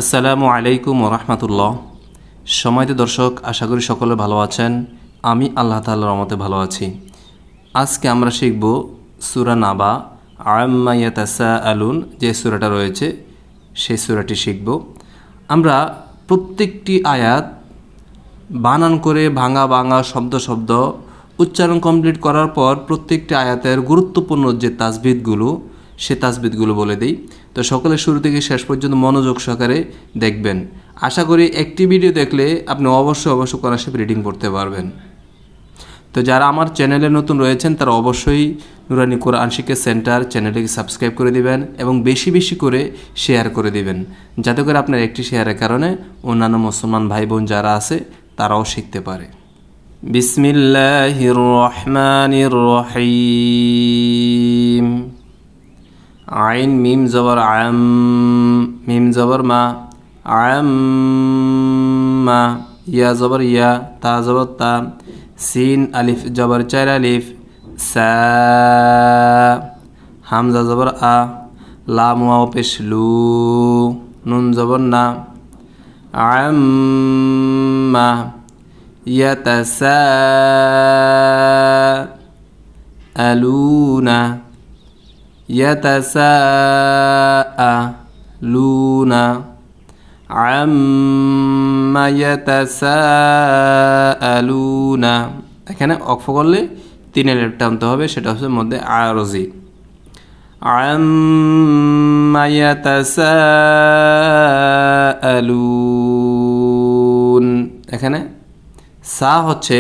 আসসালামু আলাইকুম ওয়া রাহমাতুল্লাহ। সম্মানিত দর্শক, আশা করি সকলে ভালো আছেন। আমি আল্লাহ তাআলার রহমতে ভালো আছি। আজকে আমরা শিখব সূরা নাবা আম্মা ইয়াতাসাআলুন, যে সূরাটা রয়েছে সেই সূরাটি শিখব। আমরা প্রত্যেকটি আয়াত বানান করে ভাঙা ভাঙা শব্দ শব্দ উচ্চারণ কমপ্লিট করার পর প্রত্যেকটি আয়াতের গুরুত্বপূর্ণ যে তাসবিদগুলো সে তাসবিদগুলো বলে দিই। তো সকলে শুরু থেকে শেষ পর্যন্ত মনোযোগ সহকারে দেখবেন। আশা করি একটি ভিডিও দেখলে আপনি অবশ্যই কোরআন শরীফ রিডিং করতে পারবেন। তো যারা আমার চ্যানেলে নতুন রয়েছেন তারা অবশ্যই নুরানি কোরআন শিক্ষা সেন্টার চ্যানেলটিকে সাবস্ক্রাইব করে দিবেন এবং বেশি বেশি করে শেয়ার করে দিবেন, যাতে করে আপনার একটি শেয়ারের কারণে অন্যান্য মুসলমান ভাই বোন যারা আছে তারাও শিখতে পারে। বিসমিল্লাহির রহমানির রহিম। আইন মিম জবর আম, মিম জবর মা, আম্মা, ইয়া জবর ইয়া, তা জবর তা, সিন আলিফ জবর চার আলিফ, সা, হামজা জবর আ, লাম ওয়াও পেশ লু, নুন জবর না, আম্মা ইয়াতাসাআলুনা, ইয়াতাসাআলুনা, আম্মা ইয়াতাসাআলুনা। এখানে অক্ফ করলে তিন আলিফ টানতে হবে, সেটা হচ্ছে মধ্যে আরজি। আম্মা ইয়াতাসাআলুন, এখানে সা হচ্ছে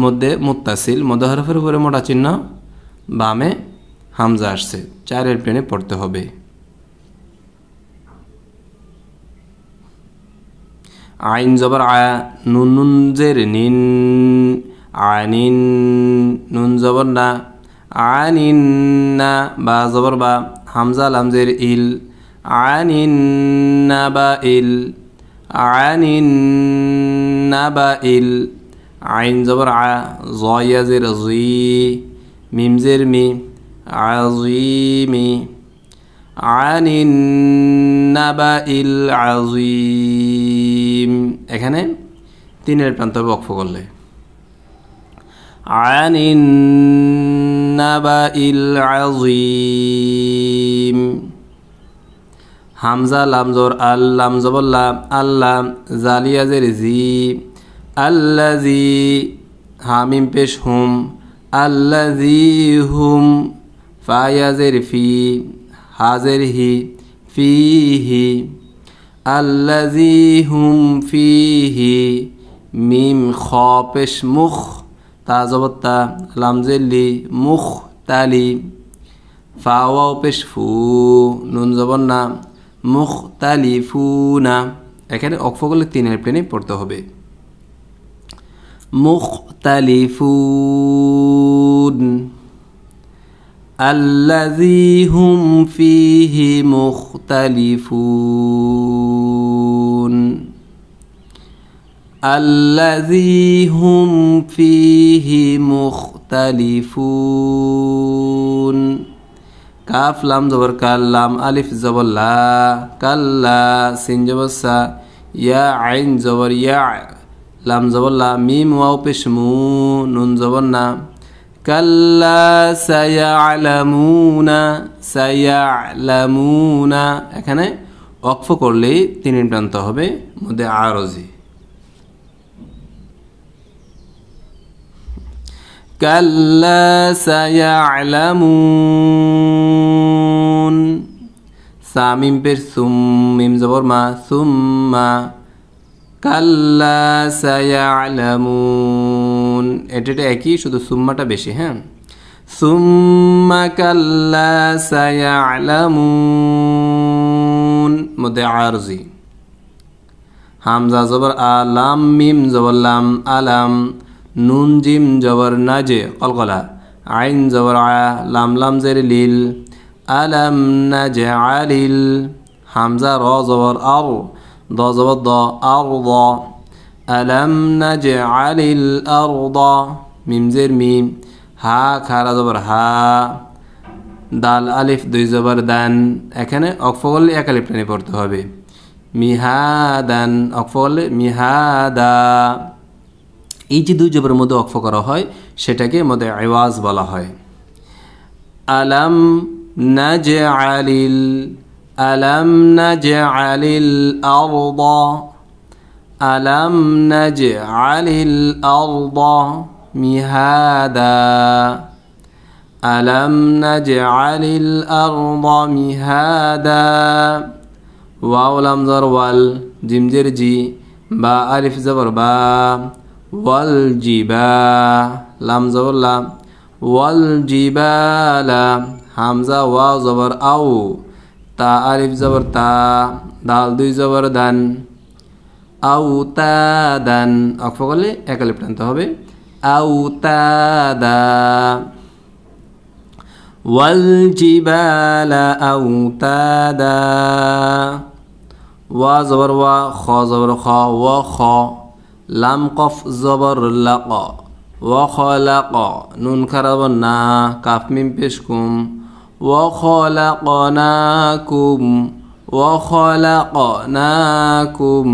মধ্যে মুত্তাসিল, মধ্য হরফের উপরে মোটা চিহ্ন, বামে হামজা আসছে, চারের প্লেনে পড়তে হবে। আইন জবর আ, নুন নুন জের নিন, আনিন, নুন জবর না, আনিন না, বা জবর বা, হামজা লাম জের ইল, আনিন না বা ইল, আনিন না বা ইল। আইন জবর আ, জয়া জের জি, মিম জের মি, আজিমি, আনিন নাবাইল আজিম। এখানে তিনের প্রান্ত বক্ফ করলে আনিন নাবাইল আজিম। হামজা লাম জবর আল, লাম জবর লাম, আল্লাহ, জালিয়া জের জি, আল্লাজি, হামিম পেশ হুম, আল্লাজি হুম, ফায়াজের ফি, হাজের হি, ফিহি, আল্লাজি হুম ফিহি, মিম খ পেশ মুখ, তা জবর তা, লাম জেলি, মুখ তালি, ফা ওয়াও পেশ ফু, নুন জবর না, মুখ তালি ফু না। এখানে অক্ফ করলে তিনের প্লেনে পড়তে হবে। মুখতালিফুন, আল্লাযী হুম ফীহি মুখতালিফুন, আল্লাযী হুম ফীহি মুখতালিফুন। কাফ লাম জবর কাল, লাম আলিফ জবর লা, কাল্লা, সিন জবর সা, ইয়া আইন জবর ইয়া, লাম জবর লা, মিম ওয়াও পেশ মু, নুন জবর না, কাল্লা সায়ালামুনা, সায়ালামুনা। এখানে ওয়াকফ করলেই তিন প্রান্ত হবে, মধ্যে আরজি। কাল্লা সায়ালামুন, সা মিম পেশ সুম, মিম জবর মা, সুম্মা, কাল্লা সায়ালামুন। এটা একই, শুধু সুম্মাটা বেশি। হ্যাঁ, সুম্মা কাল্লা সায়ালামুন, মধ্যে আরজি। হামজা জবর আ, লাম মিম জবর লাম, আলাম, নুন জিম জবর নাজে কলকলা, আইন জবর আ, লাম লাম জের লিল, আলাম নাজে আলিল, হামজা র জবর আর, দ জবর দ, আরদ, আলাম নাজআলিল আরদ, মিম জের মিম, হা খারা জবর হা, দাল আলিফ দুই জবর দান। এখানে অক্ফ করলে এক আলিফ টেনে পড়তে হবে। মিহাদান অক্ফ করলে মিহাদা। এই যে দুই জবরের মধ্যে অক্ফ করা হয় সেটাকে মধ্যে আওয়াজ বলা হয়। আলাম নাজআলিল আলাম নাজআলিল আরদা আলাম নাজআলিল আরদা মিহাদা আলাম নাজআলিল আরদা মিহাদা। ওয়াও লাম জবর ওয়াল জিম জের জি বা আলিফ জবর বা ওয়াল জিবা লাম জবর লা ওয়াল জিবালা হামজা ওয়াও জবর আও তা আলিফ জবর তা দাল দুই জবর দান আও তা দান অক্ফ করলে এক আলিফ টানতে হবে আও তা দা ওয়াল জিবালা আও তা দা। ওয়া জবর ওয়া খ জবর খ ওয়া খ লাম কফ জবর লাক ওয়া খলাক নুন খারাপ না কাফ মিম পেশ কুম ওয়া খলাকনাকুম ওয়া খলাকনাকুম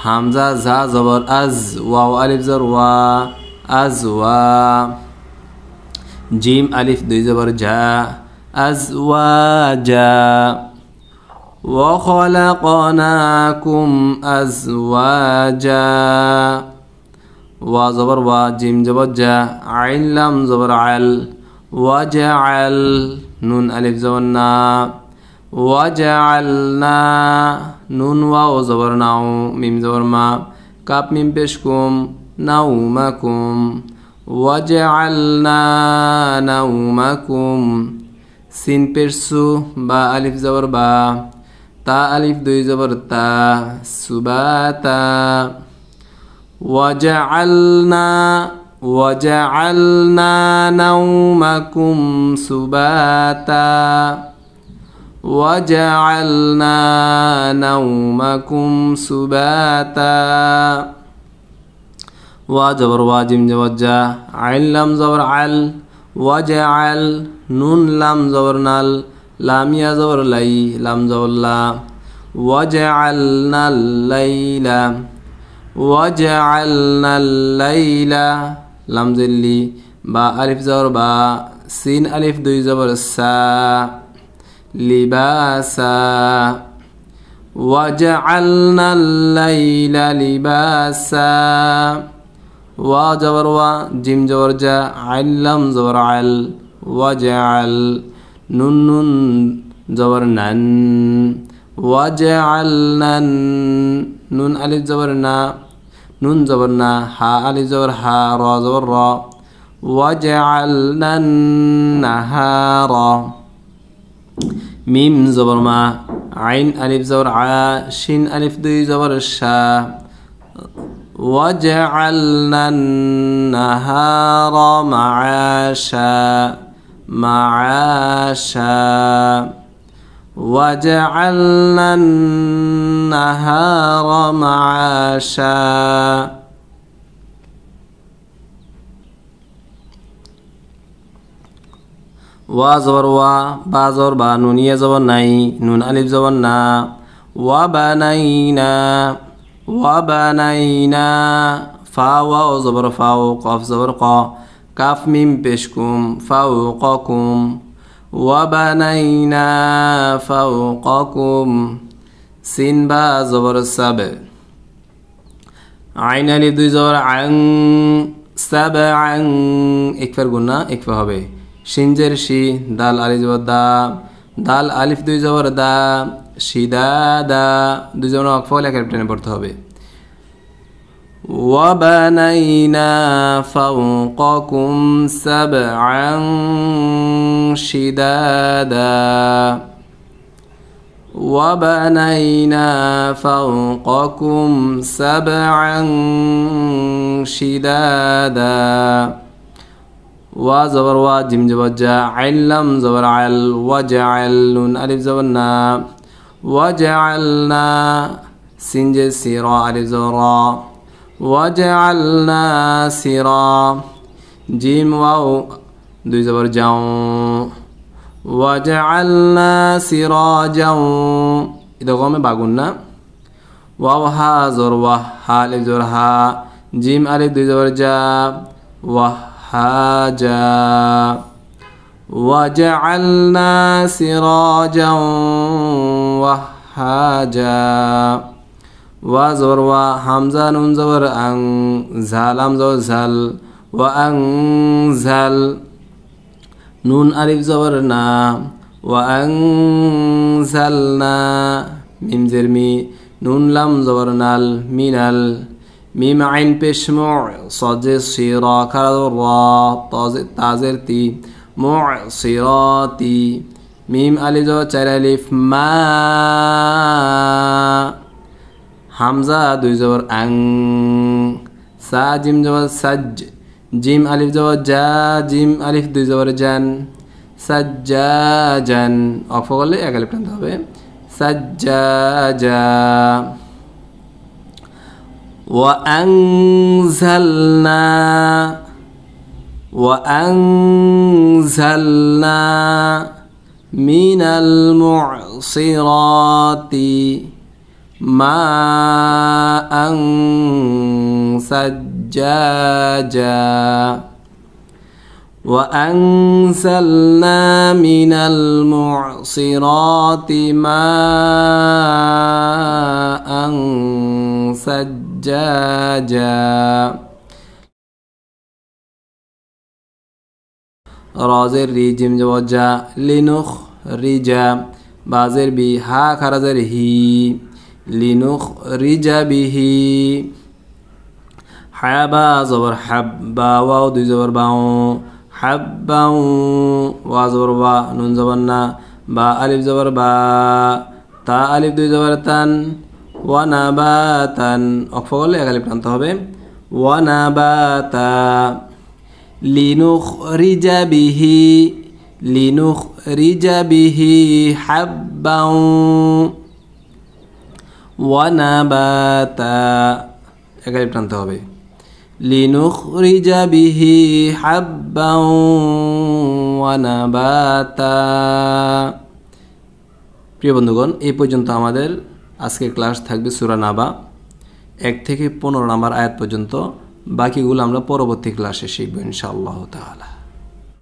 হামজা জা জবর আজ ওয়াও আলিফ জবর ওয়া আজ ওয়া জিম আলিফ দুই জবর জা আজ ওয়া জা وخلقناكم أزواجا وزبر وجيم زبر جا عين لام زبر عل وجعل نون ألف زبر نا وجعلنا نون واو زبر ناو ميم زبر ما كاب ميم بشكم نومكم وجعلنا نومكم سين بيرسو با ألف زبر با তা আলিফ দুই জবর তা সুবাতা ওয়াজআলনা নাওমাকুম সুবাতা ওয়াজআলনা নাওমাকুম সুবাতা। ওয়া জবর ওয়া জিম জবর জা আইন লাম জবর আল ওয়াজআল নুন লাম জবর নাল লাম ইয়া জবর লাই লাম জবর লা ওয়াজআলনাল লাইলা লাম জিল্লি বা আলিফ জবর বা সিন আলিফ দুই জবর সা লিবাসা ওয়াজআলনাল লাইলা লিবাসা। ওয়া জবর ওয়া জিম জবর জা আইন লাম জবর আল ওয়াজআল নুন নুন জবর নান ওয়াজআলনান নুন আলিফ জবর না নুন জবর না হা আলিফ জবর হা র জবর র ওয়াজআলনান নাহারা মিম জবর মা আইন আলিফ জবর আ শিন আলিফ দুই জবর শা ওয়াজআলনান নাহারা মাআশা معاشا وجعلنا النهار معاشا ওয়া জবর ওয়া বা জবর বা নুন ইয়া জবর নাই নুন আলিফ জবর না ওয়া বানাইনা ফা ওয়া জবর ফাও কফ জবর ক কাফ মিম পেশকুম ফাওকাকুম ওয়া বানাইনা ফাওকাকুম সিন বা জবর সাব আইন আলিফ দুই জবর আং সাবআং একফার গুনা একফা হবে শিন জের শি দাল আলিফ জবর দা দাল আলিফ দুই জবর দা শিদাদা দুই জবর অক্ফা হলে এক টেনে পড়তে হবে। وبنينا فوقكم سبعا شدادا وبنينا فوقكم سبعا شدادا وزبر واجم جبجا علم زبر عل وجعل نون ألف زبرنا وجعلنا سنج سيرا ألف زبرا وجعلنا سرا جيم واو দুই জবর যাও وجعلنا سراجا ইদগমে বাগুন্না ওয়াও হা জবর ওয়াহ হা আলিফ জবর হা জিম আলিফ দুই জবর জা ওয়াহাজা ওয়াজআলনা সিরাজাও ওয়াহাজা ওয়া জবর ওয়া হামজা নুন জবর আং ঝাল আম জবর ঝাল ওয়া আং ঝাল নুন আলিফ জবর না ওয়া আং ঝাল না মিম জের মি নুন লাম জবর নাল মিনাল মিম আইন পেশ মু সজে সিরা খারা রা তাজের তি মু সিরাতি মিম আলিফ জবর চার আলিফ মা হামজা দুই জবর আং সা জিম জবর সাজ জিম আলিফ জবর জা জিম আলিফ দুই জবর জান সাজ্জাজান অফ করলে এক আলিফ টানতে হবে সাজ্জাজা وأنزلنا من المعصرات ماء ثجاجا وأنزلنا من المعصرات ماء ثجاجا রাজের রি জিম জবজা লিনুখ রিজা বাজের বি হা খারাজের হি লিনুখ রিজা বিহি হাবা জবর হাব্বা ওয়াও দুই জবর বাউ হাব্বাউ ওয়া জবর ওয়া নুন জবর না বা আলিফ জবর বা তা আলিফ দুই জবর তান ওয়া নাবাতান অক্ষ করলে এক আলিফ টানতে হবে ওয়া নাবাতা লিনুখরিজা বিহি হাব্বাউ ওয়া নাবাতা এক আলিফ টানতে হবে লিনুখরিজা বিহি হাব্বাউ ওয়া নাবাতা। প্রিয় বন্ধুগণ, এই পর্যন্ত আমাদের আজকের ক্লাস থাকবে সূরা নাবা 1 থেকে 15 নম্বর আয়াত পর্যন্ত। বাকিগুলো আমরা পরবর্তী ক্লাসে শিখব ইনশাআল্লাহ তাআলা।